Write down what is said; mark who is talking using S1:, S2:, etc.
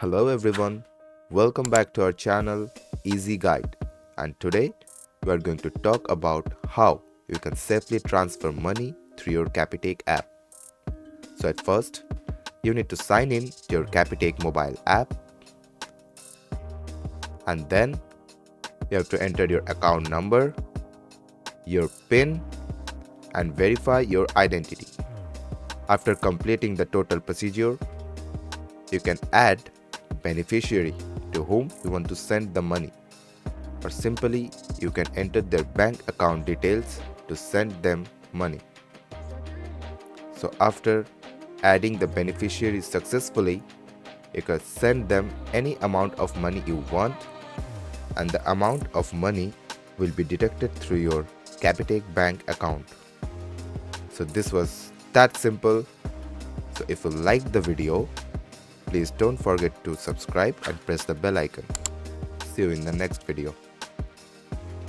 S1: Hello everyone, welcome back to our channel Easy Guide, and today we are going to talk about how you can safely transfer money through your Capitec app. So at first, you need to sign in to your Capitec mobile app, and then you have to enter your account number, your PIN, and verify your identity. After completing the total procedure, you can add beneficiary to whom you want to send the money, or simply you can enter their bank account details to send them money. So after adding the beneficiary successfully, you can send them any amount of money you want, and the amount of money will be deducted through your Capitec bank account. So this was that simple. So if you liked the video, please don't forget to subscribe and press the bell icon. See you in the next video.